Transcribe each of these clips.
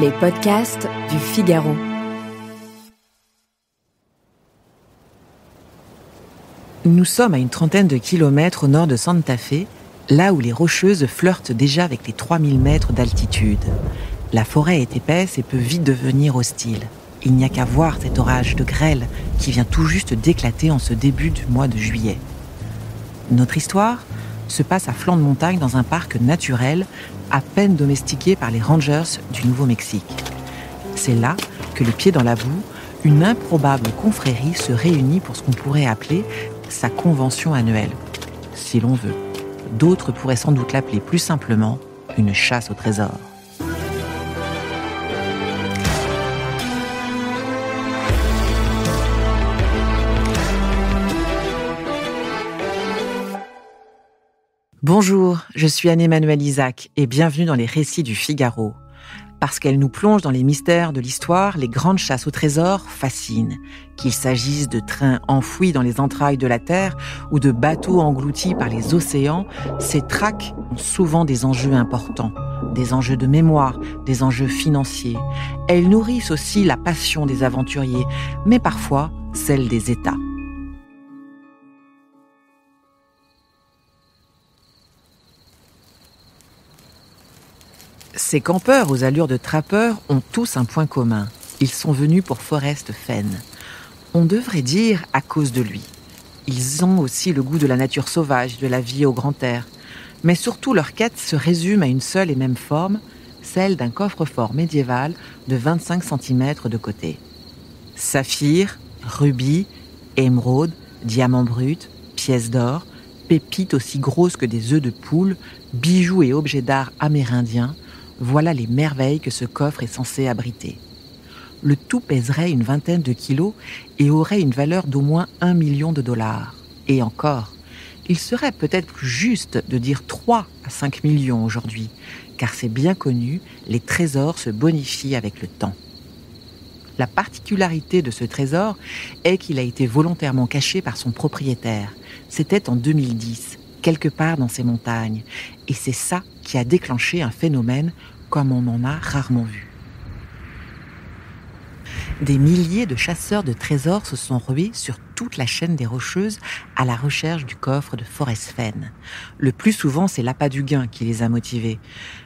Les podcasts du Figaro. Nous sommes à une trentaine de kilomètres au nord de Santa Fe, là où les Rocheuses flirtent déjà avec les 3000 mètres d'altitude. La forêt est épaisse et peut vite devenir hostile. Il n'y a qu'à voir cet orage de grêle qui vient tout juste d'éclater en ce début du mois de juillet. Notre histoire se passe à flanc de montagne dans un parc naturel à peine domestiqué par les Rangers du Nouveau-Mexique. C'est là que, les pieds dans la boue, une improbable confrérie se réunit pour ce qu'on pourrait appeler sa convention annuelle, si l'on veut. D'autres pourraient sans doute l'appeler plus simplement une chasse au trésor. Bonjour, je suis Anne-Emmanuelle Isaac et bienvenue dans les récits du Figaro. Parce qu'elle nous plonge dans les mystères de l'histoire, les grandes chasses au trésor fascinent. Qu'il s'agisse de trains enfouis dans les entrailles de la Terre ou de bateaux engloutis par les océans, ces traques ont souvent des enjeux importants, des enjeux de mémoire, des enjeux financiers. Elles nourrissent aussi la passion des aventuriers, mais parfois celle des États. Ces campeurs aux allures de trappeurs ont tous un point commun. Ils sont venus pour Forrest Fenn. On devrait dire à cause de lui. Ils ont aussi le goût de la nature sauvage, de la vie au grand air. Mais surtout, leur quête se résume à une seule et même forme, celle d'un coffre-fort médiéval de 25 cm de côté. Saphir, rubis, émeraude, diamants bruts, pièces d'or, pépites aussi grosses que des œufs de poule, bijoux et objets d'art amérindiens, voilà les merveilles que ce coffre est censé abriter. Le tout pèserait une vingtaine de kilos et aurait une valeur d'au moins $1 million. Et encore, il serait peut-être plus juste de dire 3 à 5 millions aujourd'hui, car c'est bien connu, les trésors se bonifient avec le temps. La particularité de ce trésor est qu'il a été volontairement caché par son propriétaire. C'était en 2010, quelque part dans ces montagnes. Et c'est ça qui a déclenché un phénomène comme on en a rarement vu. Des milliers de chasseurs de trésors se sont rués sur toute la chaîne des Rocheuses à la recherche du coffre de Forrest Fenn. Le plus souvent, c'est l'appât du gain qui les a motivés.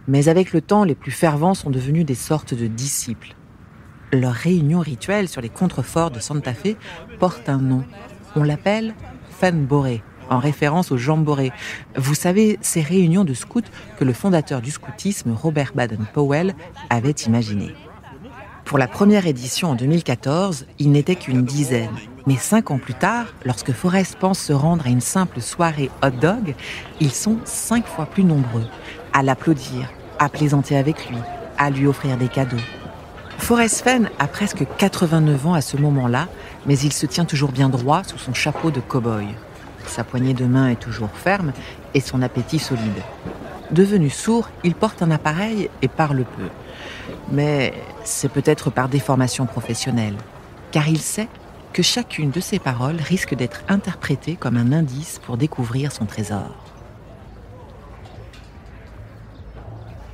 Mais avec le temps, les plus fervents sont devenus des sortes de disciples. Leur réunion rituelle sur les contreforts de Santa Fe porte un nom. On l'appelle Fenn Boré, en référence au jamboree. Vous savez, ces réunions de scouts que le fondateur du scoutisme, Robert Baden-Powell, avait imaginées. Pour la première édition en 2014, il n'était qu'une dizaine. Mais 5 ans plus tard, lorsque Forrest pense se rendre à une simple soirée hot dog, ils sont 5 fois plus nombreux, à l'applaudir, à plaisanter avec lui, à lui offrir des cadeaux. Forrest Fenn a presque 89 ans à ce moment-là, mais il se tient toujours bien droit sous son chapeau de cow-boy. Sa poignée de main est toujours ferme et son appétit solide. Devenu sourd, il porte un appareil et parle peu. Mais c'est peut-être par déformation professionnelle, car il sait que chacune de ses paroles risque d'être interprétée comme un indice pour découvrir son trésor.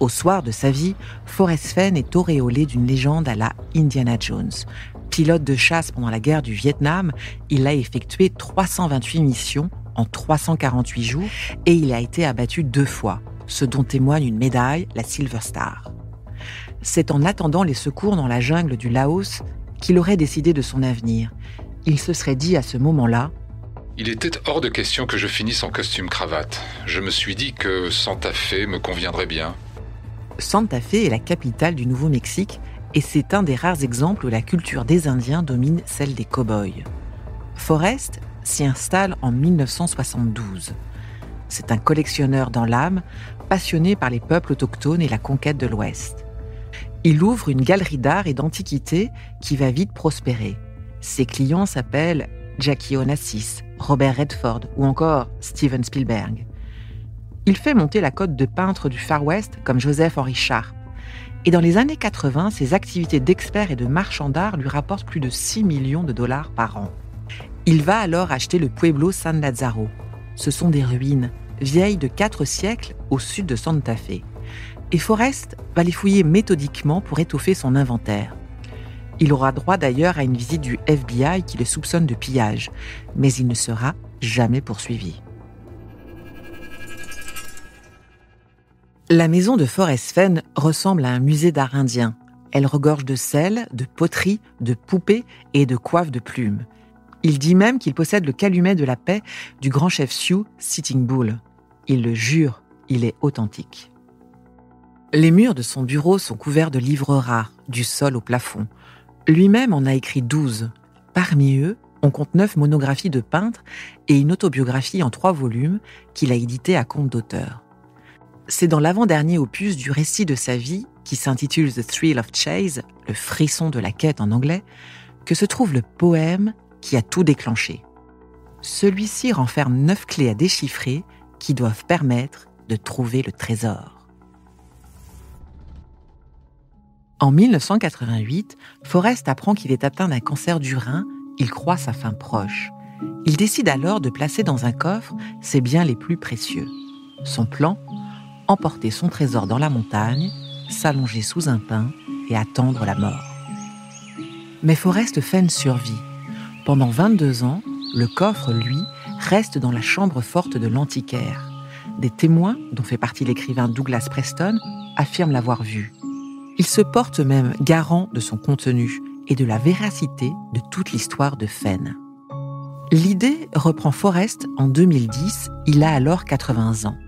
Au soir de sa vie, Forrest Fenn est auréolé d'une légende à la Indiana Jones. Pilote de chasse pendant la guerre du Vietnam, il a effectué 328 missions en 348 jours et il a été abattu 2 fois, ce dont témoigne une médaille, la Silver Star. C'est en attendant les secours dans la jungle du Laos qu'il aurait décidé de son avenir. Il se serait dit à ce moment-là: il était hors de question que je finisse en costume-cravate. Je me suis dit que Santa Fe me conviendrait bien. Santa Fe est la capitale du Nouveau-Mexique et c'est un des rares exemples où la culture des Indiens domine celle des cow-boys. Forrest s'y installe en 1972. C'est un collectionneur dans l'âme, passionné par les peuples autochtones et la conquête de l'Ouest. Il ouvre une galerie d'art et d'antiquités qui va vite prospérer. Ses clients s'appellent Jackie Onassis, Robert Redford ou encore Steven Spielberg. Il fait monter la cote de peintres du Far West comme Joseph Henry Sharp. Et dans les années 80, ses activités d'expert et de marchand d'art lui rapportent plus de $6 millions par an. Il va alors acheter le Pueblo San Lázaro. Ce sont des ruines, vieilles de 4 siècles au sud de Santa Fe. Et Forrest va les fouiller méthodiquement pour étoffer son inventaire. Il aura droit d'ailleurs à une visite du FBI qui le soupçonne de pillage, mais il ne sera jamais poursuivi. La maison de Forrest Fenn ressemble à un musée d'art indien. Elle regorge de sel, de poteries, de poupées et de coiffes de plumes. Il dit même qu'il possède le calumet de la paix du grand chef Sioux, Sitting Bull. Il le jure, il est authentique. Les murs de son bureau sont couverts de livres rares, du sol au plafond. Lui-même en a écrit 12. Parmi eux, on compte 9 monographies de peintres et une autobiographie en 3 volumes qu'il a éditée à compte d'auteur. C'est dans l'avant-dernier opus du récit de sa vie, qui s'intitule The Thrill of Chase, le frisson de la quête en anglais, que se trouve le poème qui a tout déclenché. Celui-ci renferme 9 clés à déchiffrer qui doivent permettre de trouver le trésor. En 1988, Forrest apprend qu'il est atteint d'un cancer du rein. Il croit sa fin proche. Il décide alors de placer dans un coffre ses biens les plus précieux. Son plan ? Emporter son trésor dans la montagne, s'allonger sous un pin et attendre la mort. Mais Forrest Fenn survit. Pendant 22 ans, le coffre, lui, reste dans la chambre forte de l'antiquaire. Des témoins, dont fait partie l'écrivain Douglas Preston, affirment l'avoir vu. Il se porte même garant de son contenu et de la véracité de toute l'histoire de Fenn. L'idée reprend Forrest en 2010, il a alors 80 ans.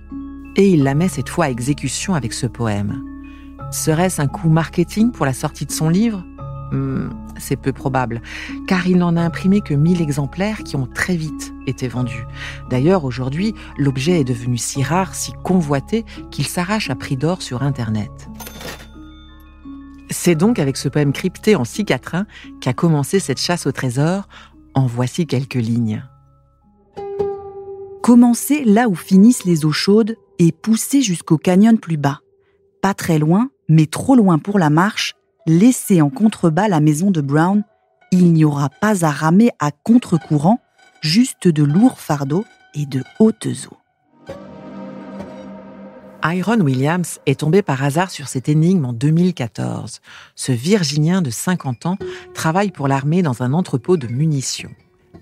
Et il la met cette fois à exécution avec ce poème. Serait-ce un coup marketing pour la sortie de son livre ? C'est peu probable, car il n'en a imprimé que 1000 exemplaires qui ont très vite été vendus. D'ailleurs, aujourd'hui, l'objet est devenu si rare, si convoité, qu'il s'arrache à prix d'or sur Internet. C'est donc avec ce poème crypté en 6 quatrains qu'a commencé cette chasse au trésor. En voici quelques lignes. Commencez là où finissent les eaux chaudes et poussez jusqu'au canyon plus bas. Pas très loin, mais trop loin pour la marche, laissez en contrebas la maison de Brown. Il n'y aura pas à ramer à contre-courant, juste de lourds fardeaux et de hautes eaux. Iron Williams est tombé par hasard sur cette énigme en 2014. Ce Virginien de 50 ans travaille pour l'armée dans un entrepôt de munitions.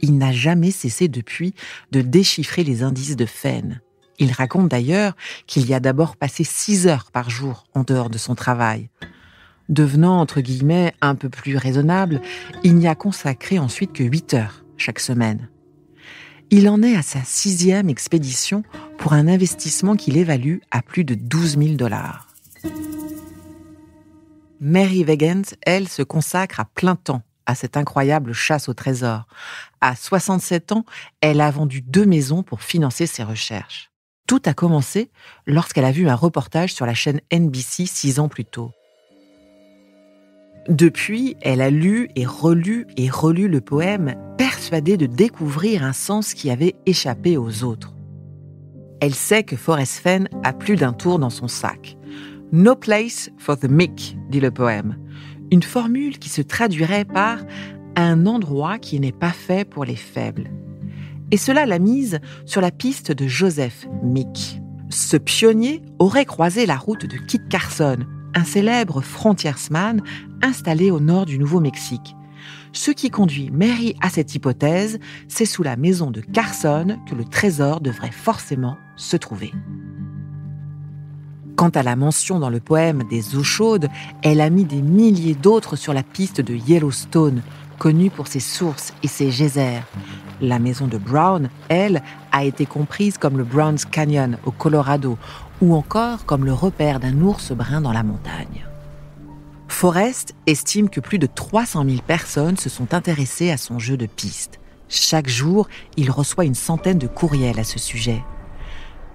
Il n'a jamais cessé depuis de déchiffrer les indices de Fenn. Il raconte d'ailleurs qu'il y a d'abord passé 6 heures par jour en dehors de son travail. Devenant, entre guillemets, un peu plus raisonnable, il n'y a consacré ensuite que 8 heures chaque semaine. Il en est à sa 6e expédition pour un investissement qu'il évalue à plus de $12,000. Mary Vegans, elle, se consacre à plein temps à cette incroyable chasse au trésor. À 67 ans, elle a vendu 2 maisons pour financer ses recherches. Tout a commencé lorsqu'elle a vu un reportage sur la chaîne NBC 6 ans plus tôt. Depuis, elle a lu et relu le poème, persuadée de découvrir un sens qui avait échappé aux autres. Elle sait que Forrest Fenn a plus d'un tour dans son sac. « No place for the meek », dit le poème. Une formule qui se traduirait par « un endroit qui n'est pas fait pour les faibles ». Et cela l'a mise sur la piste de Joseph Meek. Ce pionnier aurait croisé la route de Kit Carson, un célèbre frontiersman installé au nord du Nouveau-Mexique. Ce qui conduit Mary à cette hypothèse, c'est sous la maison de Carson que le trésor devrait forcément se trouver. Quant à la mention dans le poème des eaux chaudes, elle a mis des milliers d'autres sur la piste de Yellowstone, connue pour ses sources et ses geysers. La maison de Brown, elle, a été comprise comme le Browns Canyon au Colorado, ou encore comme le repère d'un ours brun dans la montagne. Forrest estime que plus de 300 000 personnes se sont intéressées à son jeu de piste. Chaque jour, il reçoit une centaine de courriels à ce sujet.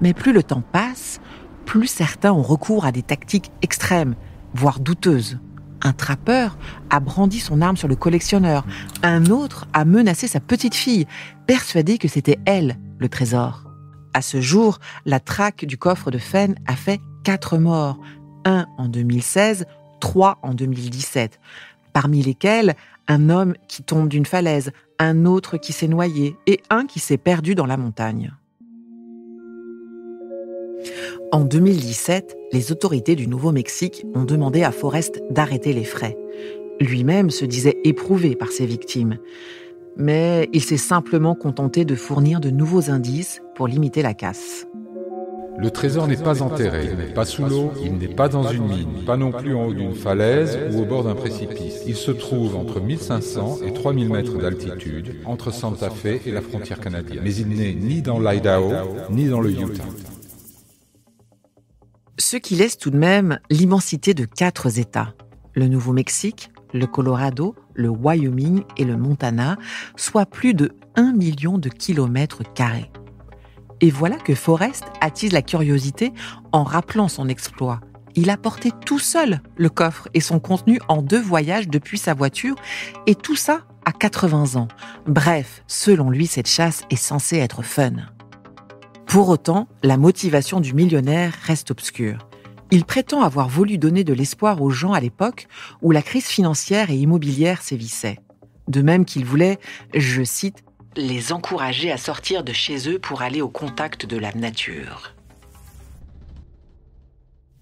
Mais plus le temps passe, plus certains ont recours à des tactiques extrêmes, voire douteuses. Un trappeur a brandi son arme sur le collectionneur. Un autre a menacé sa petite fille, persuadé que c'était elle, le trésor. À ce jour, la traque du coffre de Fenn a fait 4 morts. 1 en 2016, 3 en 2017. Parmi lesquels, un homme qui tombe d'une falaise, un autre qui s'est noyé et un qui s'est perdu dans la montagne. En 2017, les autorités du Nouveau-Mexique ont demandé à Forrest d'arrêter les frais. Lui-même se disait éprouvé par ses victimes. Mais il s'est simplement contenté de fournir de nouveaux indices pour limiter la casse. Le trésor n'est pas enterré, il n'est pas sous l'eau, il n'est pas dans une mine, pas non plus en haut d'une falaise ou au bord d'un précipice. Il se trouve entre 1500 et 3000 mètres d'altitude, entre Santa Fe et la frontière canadienne. Mais il n'est ni dans l'Idaho, ni dans le Utah. Ce qui laisse tout de même l'immensité de 4 États. Le Nouveau-Mexique, le Colorado, le Wyoming et le Montana, soit plus de 1 million de kilomètres carrés. Et voilà que Forrest attise la curiosité en rappelant son exploit. Il a porté tout seul le coffre et son contenu en 2 voyages depuis sa voiture, et tout ça à 80 ans. Bref, selon lui, cette chasse est censée être fun. Pour autant, la motivation du millionnaire reste obscure. Il prétend avoir voulu donner de l'espoir aux gens à l'époque où la crise financière et immobilière sévissait. De même qu'il voulait, je cite, « les encourager à sortir de chez eux pour aller au contact de la nature ».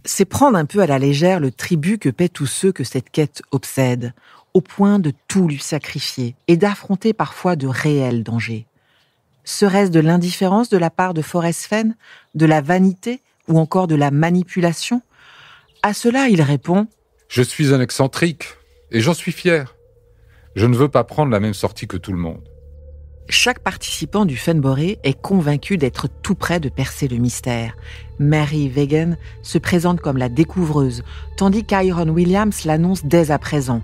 C'est prendre un peu à la légère le tribut que paient tous ceux que cette quête obsède, au point de tout lui sacrifier et d'affronter parfois de réels dangers. Serait-ce de l'indifférence de la part de Forrest Fenn, de la vanité ou encore de la manipulation ? À cela, il répond « Je suis un excentrique et j'en suis fier. Je ne veux pas prendre la même sortie que tout le monde. » Chaque participant du Funboré est convaincu d'être tout près de percer le mystère. Mary Weigand se présente comme la découvreuse, tandis qu'Iron Williams l'annonce dès à présent.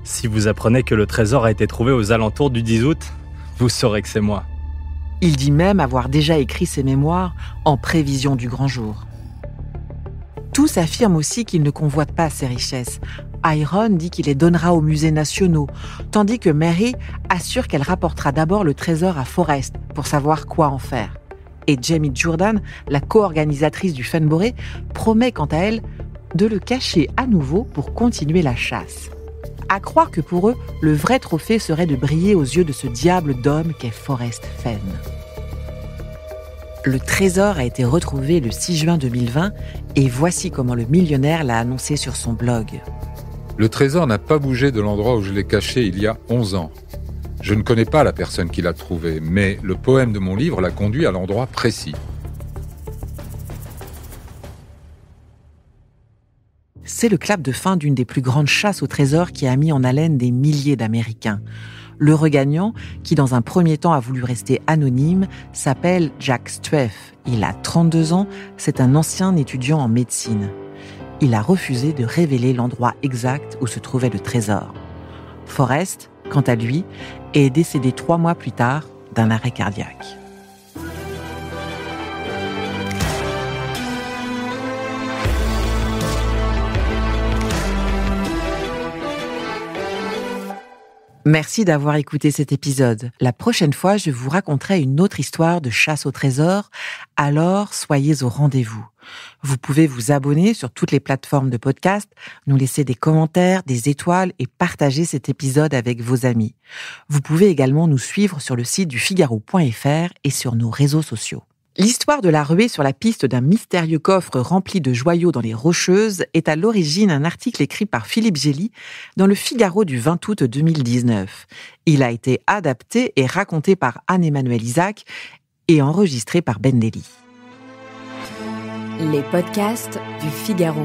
Si vous apprenez que le trésor a été trouvé aux alentours du 10 août, vous saurez que c'est moi. Il dit même avoir déjà écrit ses mémoires en prévision du grand jour. Tous affirment aussi qu'il ne convoite pas ces richesses. Iron dit qu'il les donnera aux musées nationaux, tandis que Mary assure qu'elle rapportera d'abord le trésor à Forrest pour savoir quoi en faire. Et Jamie Jordan, la co-organisatrice du Funboré, promet quant à elle de le cacher à nouveau pour continuer la chasse. À croire que pour eux, le vrai trophée serait de briller aux yeux de ce diable d'homme qu'est Forrest Fenn. Le trésor a été retrouvé le 6 juin 2020 et voici comment le millionnaire l'a annoncé sur son blog. Le trésor n'a pas bougé de l'endroit où je l'ai caché il y a 11 ans. Je ne connais pas la personne qui l'a trouvé, mais le poème de mon livre l'a conduit à l'endroit précis. C'est le clap de fin d'une des plus grandes chasses au trésor qui a mis en haleine des milliers d'Américains. Le regagnant, qui dans un premier temps a voulu rester anonyme, s'appelle Jack Streff. Il a 32 ans, c'est un ancien étudiant en médecine. Il a refusé de révéler l'endroit exact où se trouvait le trésor. Forrest, quant à lui, est décédé 3 mois plus tard d'un arrêt cardiaque. Merci d'avoir écouté cet épisode. La prochaine fois, je vous raconterai une autre histoire de chasse au trésor, alors soyez au rendez-vous. Vous pouvez vous abonner sur toutes les plateformes de podcast, nous laisser des commentaires, des étoiles et partager cet épisode avec vos amis. Vous pouvez également nous suivre sur le site du Figaro.fr et sur nos réseaux sociaux. L'histoire de la ruée sur la piste d'un mystérieux coffre rempli de joyaux dans les Rocheuses est à l'origine d'un article écrit par Philippe Gély dans le Figaro du 20 août 2019. Il a été adapté et raconté par Anne-Emmanuelle Isaac et enregistré par Ben Daly. Les podcasts du Figaro.